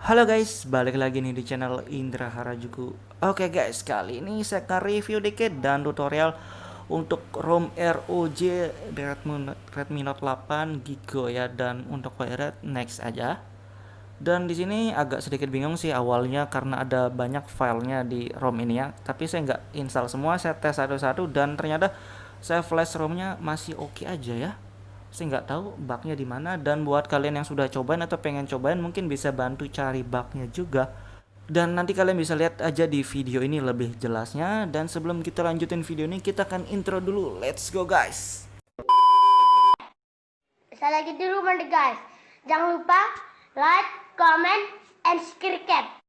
Halo guys, balik lagi nih di channel Indra Harajuku. Oke guys, kali ini saya akan review dikit dan tutorial untuk ROM ROG Redmi Note 8 Giga ya, dan untuk wireless next aja. Dan di sini agak sedikit bingung sih awalnya karena ada banyak filenya di ROM ini ya. Tapi saya nggak install semua, saya tes satu-satu dan ternyata saya flash ROM-nya masih oke aja ya. Saya nggak tahu bugnya di mana, dan buat kalian yang sudah cobain atau pengen cobain mungkin bisa bantu cari bugnya juga. Dan nanti kalian bisa lihat aja di video ini lebih jelasnya. Dan sebelum kita lanjutin video ini, kita akan intro dulu. Let's go guys. Saya lagi di rumah deh guys. Jangan lupa like, comment, and subscribe.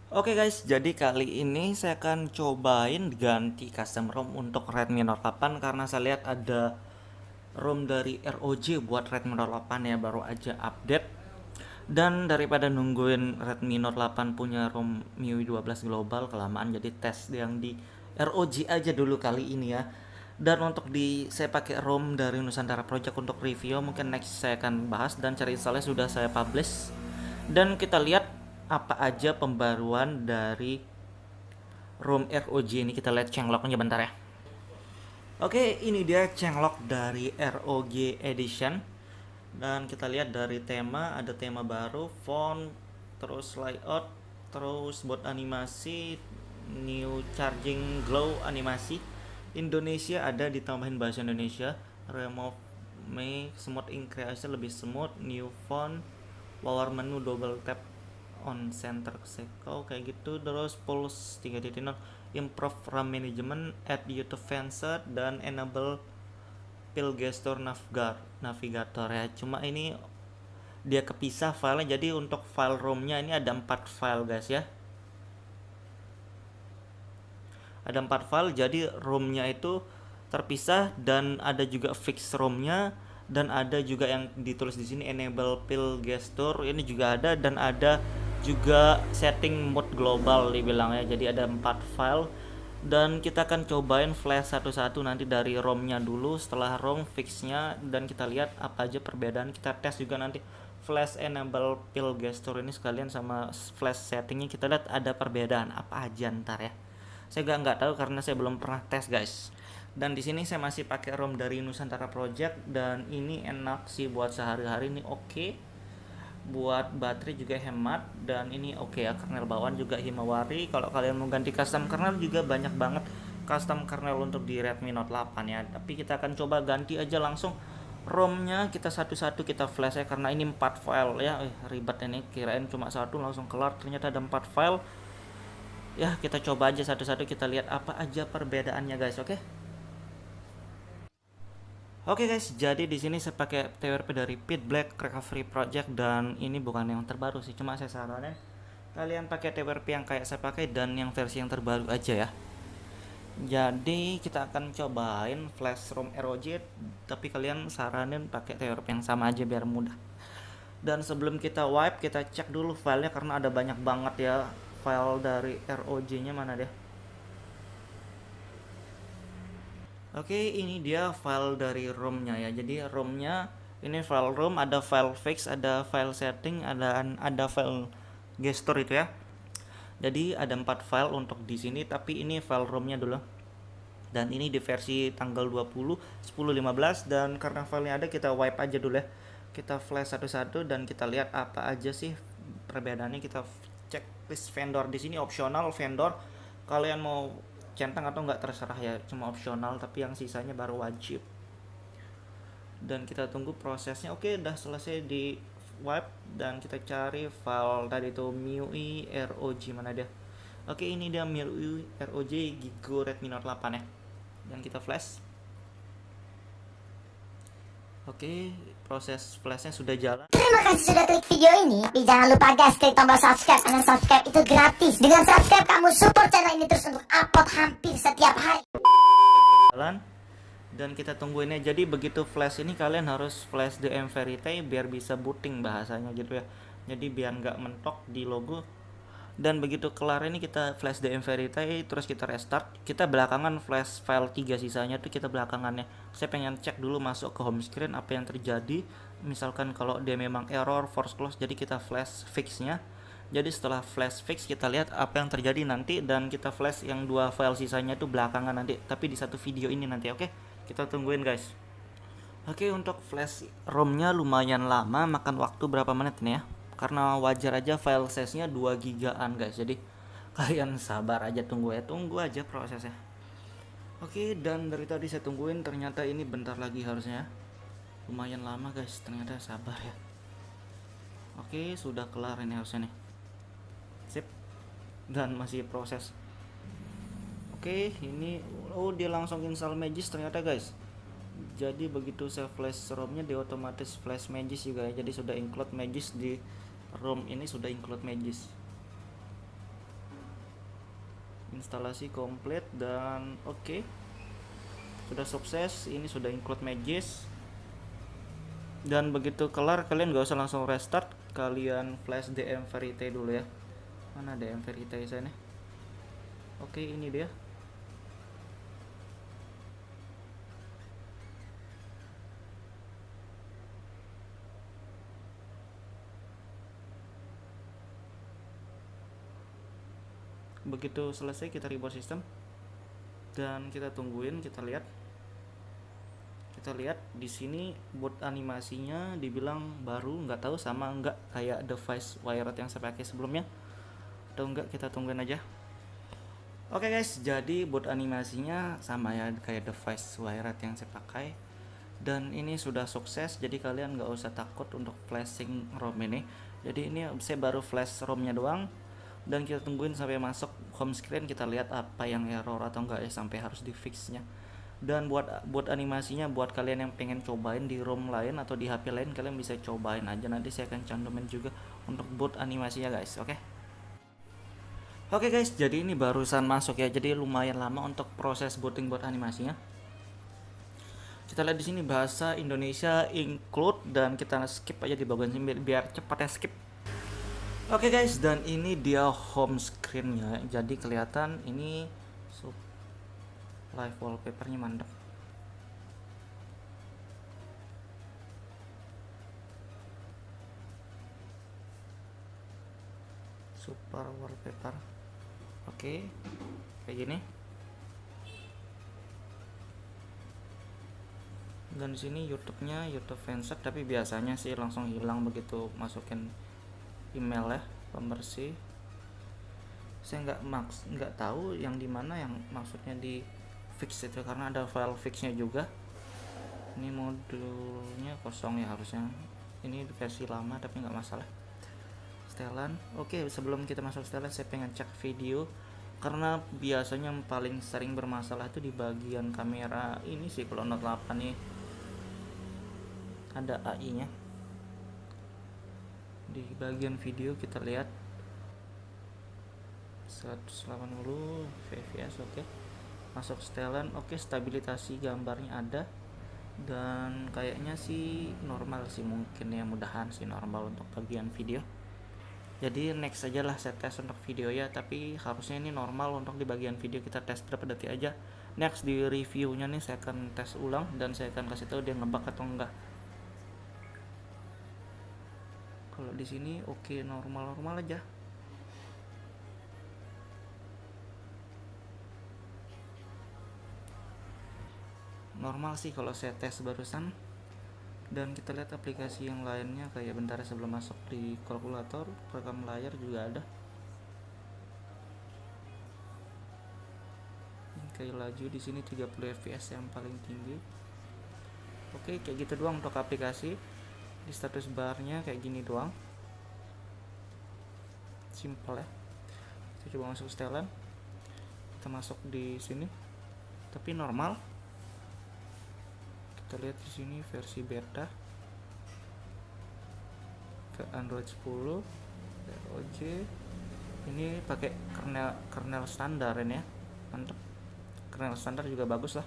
Oke guys, jadi kali ini saya akan cobain ganti custom ROM untuk Redmi Note 8 karena saya lihat ada ROM dari ROG buat Redmi Note 8 ya, baru aja update. Dan daripada nungguin Redmi Note 8 punya ROM MIUI 12 global kelamaan, jadi tes yang di ROG aja dulu kali ini ya. Dan untuk saya pakai ROM dari Nusantara Project untuk review, mungkin next saya akan bahas, dan cari installnya sudah saya publish. Dan kita lihat apa aja pembaruan dari ROM ROG ini. Kita lihat changelognya bentar ya. Oke, ini dia changelog dari ROG Edition. Dan kita lihat dari tema, ada tema baru, font, terus layout, terus buat animasi, new charging glow animasi. Indonesia ada ditambahin bahasa Indonesia, remove make smooth increase lebih smooth, new font, power menu double tap on center circle kayak gitu, terus pulse 3.0, improve RAM management, add YouTube fansert, dan enable pill gesture navigator ya. Cuma ini dia kepisah filenya, jadi untuk file ROM-nya ini ada 4 file guys ya. Ada 4 file, jadi ROM-nya itu terpisah, dan ada juga fix ROM-nya, dan ada juga yang ditulis di sini enable pill gesture ini juga ada, dan ada juga setting mode global dibilangnya. Jadi ada 4 file, dan kita akan cobain flash satu-satu nanti dari ROM-nya dulu, setelah ROM fixnya, dan kita lihat apa aja perbedaan. Kita tes juga nanti flash enable pill gesture ini sekalian sama flash settingnya, kita lihat ada perbedaan apa aja ntar ya. Saya nggak tahu karena saya belum pernah tes guys. Dan di sini saya masih pakai ROM dari Nusantara Project, dan ini enak sih buat sehari-hari, ini oke. Buat baterai juga hemat, dan ini oke ya. Kernel bawaan juga Himawari. Kalau kalian mau ganti custom kernel juga banyak banget custom kernel untuk di Redmi Note 8 ya. Tapi kita akan coba ganti aja langsung ROM-nya, kita satu-satu kita flash ya, karena ini 4 file ya. Ribet ini, kirain cuma satu langsung kelar, ternyata ada 4 file. Ya, kita coba aja satu-satu, kita lihat apa aja perbedaannya guys, oke? Oke guys, jadi di sini saya pakai TWRP dari Pit Black Recovery Project, dan ini bukan yang terbaru sih, cuma saya saranin kalian pakai TWRP yang kayak saya pakai dan yang versi yang terbaru aja ya. Jadi kita akan cobain flash ROM ROG, tapi kalian saranin pakai TWRP yang sama aja biar mudah. Dan sebelum kita wipe, kita cek dulu filenya karena ada banyak banget ya file dari ROG-nya. Mana deh? Oke, ini dia file dari ROM-nya ya. Jadi ROM-nya ini file ROM, ada file fix, ada file setting, ada file gesture itu ya. Jadi ada 4 file untuk di sini, tapi ini file ROM-nya dulu. Dan ini di versi tanggal 20 10/15, dan karena filenya ada kita wipe aja dulu ya. Kita flash satu-satu dan kita lihat apa aja sih perbedaannya. Kita cek list vendor, di sini opsional vendor. Kalian mau centang atau enggak terserah ya, cuma opsional, tapi yang sisanya baru wajib. Dan kita tunggu prosesnya. Oke, udah selesai di wipe, dan kita cari file tadi itu MIUI ROG, mana dia? Oke, ini dia MIUI ROG Giga Redmi Note 8 ya. Dan kita flash. Oke, proses flashnya sudah jalan. Terima kasih sudah klik video ini. Tapi jangan lupa guys, klik tombol subscribe, karena subscribe itu gratis. Dengan subscribe kamu support channel ini terus untuk upload hampir setiap hari. Jalan. Dan kita tungguin ya. Jadi begitu flash ini kalian harus flash DM Verite biar bisa booting bahasanya gitu ya. Jadi biar nggak mentok di logo. Dan begitu kelar ini kita flash DM Verify, terus kita restart. Kita belakangan flash file 3 sisanya tuh kita belakangannya. Saya pengen cek dulu masuk ke home screen apa yang terjadi. Misalkan kalau dia memang error force close, jadi kita flash fixnya. Jadi setelah flash fix kita lihat apa yang terjadi nanti, dan kita flash yang 2 file sisanya tuh belakangan nanti, tapi di satu video ini nanti. Oke, kita tungguin guys. Oke, untuk flash ROM-nya lumayan lama, makan waktu berapa menit nih ya. Karena wajar aja file size-nya 2 gigaan guys. Jadi kalian sabar aja, tunggu aja prosesnya. Oke, dan dari tadi saya tungguin, ternyata ini bentar lagi harusnya. Lumayan lama guys, ternyata, sabar ya. Oke, sudah kelar ini harusnya nih. Sip. Dan masih proses. Oke, ini dia langsung install Magis ternyata guys. Jadi begitu saya flash ROM-nya, dia otomatis flash Magis juga ya. Jadi sudah include Magis di ROM ini, sudah include Magis. Instalasi komplit dan oke. Sudah sukses, ini sudah include Magis. Dan begitu kelar kalian gak usah langsung restart, kalian flash DM Verify dulu ya. Mana DM Verify saya nih? Oke, ini dia. Begitu selesai kita reboot sistem dan kita tungguin, kita lihat di sini boot animasinya dibilang baru, nggak tahu sama nggak kayak device wired yang saya pakai sebelumnya atau enggak, kita tungguin aja. Oke guys, jadi boot animasinya sama ya kayak device wired yang saya pakai, dan ini sudah sukses. Jadi kalian nggak usah takut untuk flashing ROM ini. Jadi ini saya baru flash ROM-nya doang, dan kita tungguin sampai masuk home screen, kita lihat apa yang error atau enggak ya, sampai harus di fixnya. Dan buat animasinya, buat kalian yang pengen cobain di ROM lain atau di HP lain, kalian bisa cobain aja, nanti saya akan cantumin juga untuk boot animasinya guys. Oke guys, jadi ini barusan masuk ya, jadi lumayan lama untuk proses booting buat animasinya. Kita lihat di sini bahasa Indonesia include, dan kita skip aja di bagian sini biar cepatnya skip. Oke guys, dan ini dia home screen-nya. Jadi kelihatan ini live wallpaper-nya mantap. Super wallpaper. Oke, kayak gini. Dan di sini YouTube-nya YouTube Fansub, tapi biasanya sih langsung hilang begitu masukin email ya, pembersih. Saya nggak tahu yang dimana yang maksudnya di fix itu, karena ada file fixnya juga. Ini modulnya kosong ya harusnya, ini versi lama tapi nggak masalah. Setelan. Oke, sebelum kita masuk setelan, saya pengen cek video, karena biasanya yang paling sering bermasalah itu di bagian kamera ini sih. Kalau Note 8 nih ada AI nya di bagian video, kita lihat 180 fps. Oke, masuk setelan. Oke, stabilisasi gambarnya ada, dan kayaknya sih normal sih, mungkin ya, mudahan sih normal untuk bagian video. Jadi next aja lah saya tes untuk video ya, tapi harusnya ini normal untuk di bagian video. Kita tes berapa detik aja. Next di reviewnya nih saya akan tes ulang, dan saya akan kasih tahu dia ngebug atau enggak. Kalau di sini oke, normal aja. Normal sih kalau saya tes barusan. Dan kita lihat aplikasi yang lainnya, kayak bentar sebelum masuk di kalkulator, rekam layar juga ada. Kayak laju di sini 30 fps yang paling tinggi. Oke, kayak gitu doang untuk aplikasi. Di status barnya kayak gini doang, simple ya. Kita coba masuk setelan, kita masuk di sini tapi normal. Kita lihat di sini versi beta ke Android 10 ROG. Ini pakai kernel standar ini ya, mantap. Kernel standar juga bagus lah.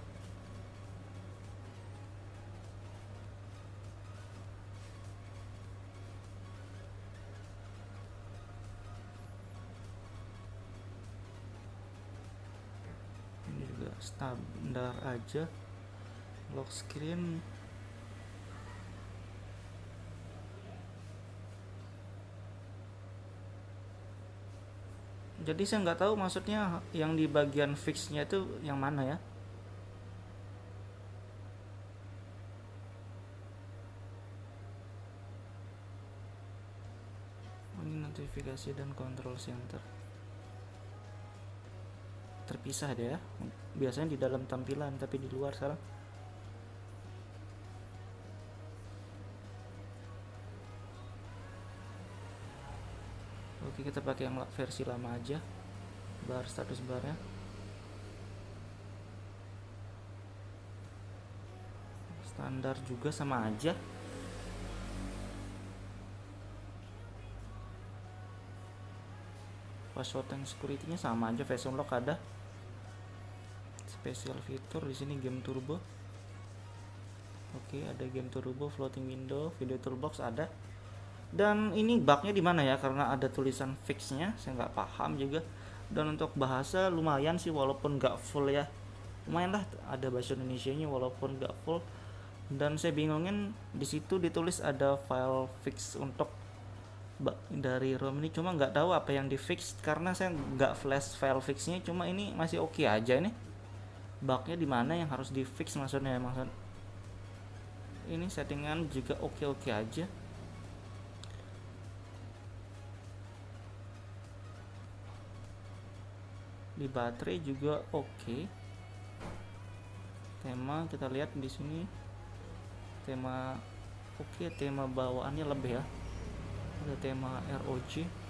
standar aja. Lock screen jadi saya nggak tahu maksudnya yang di bagian fixnya itu yang mana ya. Ini notifikasi dan control center terpisah deh ya, biasanya di dalam tampilan tapi di luar sekarang. Oke, kita pakai yang versi lama aja, bar status barnya. Standar juga sama aja. Password dan security-nya sama aja, face unlock ada. Special fitur di sini game turbo. Oke, ada game turbo, floating window, video toolbox ada. Dan ini bugnya di mana ya? Karena ada tulisan fixnya, saya nggak paham juga. Dan untuk bahasa lumayan sih, walaupun nggak full ya. Lumayan lah, ada bahasa Indonesianya walaupun nggak full. Dan saya bingungin di situ ditulis ada file fix untuk dari ROM ini, cuma nggak tahu apa yang di fix karena saya nggak flash file fixnya. Cuma ini masih oke aja ini. Bugnya di mana yang harus di fix maksudnya? Maksud ini settingan juga oke aja. Di baterai juga oke. Tema kita lihat di sini, tema oke, tema bawaannya lebih ya, ada tema ROG.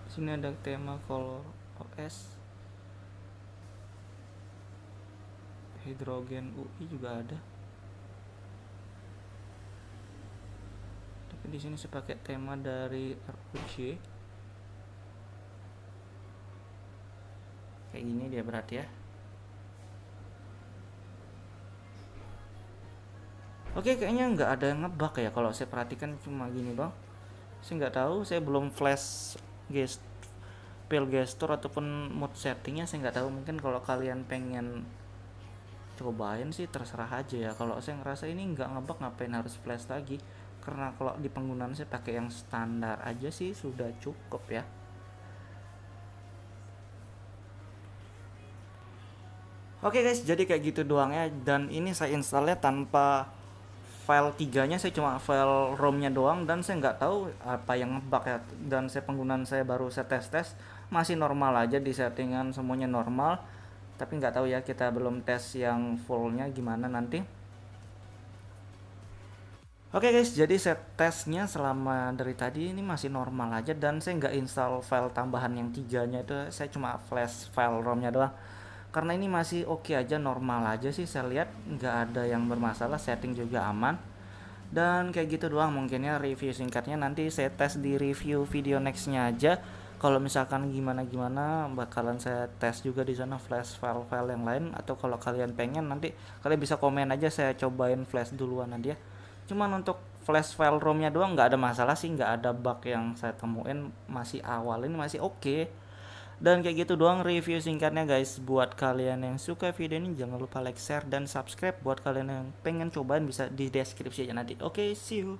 Sini ada tema Color OS, Hydrogen UI juga ada. Tapi di sini saya pakai tema dari ROG. Kayak gini dia berarti ya. Oke, kayaknya nggak ada yang ngebug ya, kalau saya perhatikan cuma gini doang. Saya nggak tahu, saya belum flash file gesture ataupun mood settingnya, saya nggak tahu. Mungkin kalau kalian pengen cobain sih terserah aja ya. Kalau saya ngerasa ini nggak ngebug, ngapain harus flash lagi, karena kalau di penggunaan saya pakai yang standar aja sih sudah cukup ya. Oke guys, jadi kayak gitu doang ya. Dan ini saya installnya tanpa file 3-nya, saya cuma file ROM-nya doang. Dan saya nggak tahu apa yang ngebug ya. Dan saya penggunaan saya baru saya tes masih normal aja, di settingan semuanya normal. Tapi nggak tahu ya, kita belum tes yang fullnya gimana nanti. Oke guys, jadi set tesnya selama dari tadi ini masih normal aja. Dan saya nggak install file tambahan yang 3-nya itu, saya cuma flash file ROM-nya doang. Karena ini masih oke aja, normal aja sih, saya lihat nggak ada yang bermasalah, setting juga aman. Dan kayak gitu doang mungkin ya review singkatnya. Nanti saya tes di review video nextnya aja. Kalau misalkan gimana bakalan saya tes juga di sana flash file-file yang lain. Atau kalau kalian pengen nanti kalian bisa komen aja, saya cobain flash duluan nanti ya. Cuman untuk flash file ROM-nya doang nggak ada masalah sih, nggak ada bug yang saya temuin, masih awal ini masih oke. Dan kayak gitu doang review singkatnya guys. Buat kalian yang suka video ini jangan lupa like, share, dan subscribe. Buat kalian yang pengen cobain bisa di deskripsi aja nanti. Oke, see you.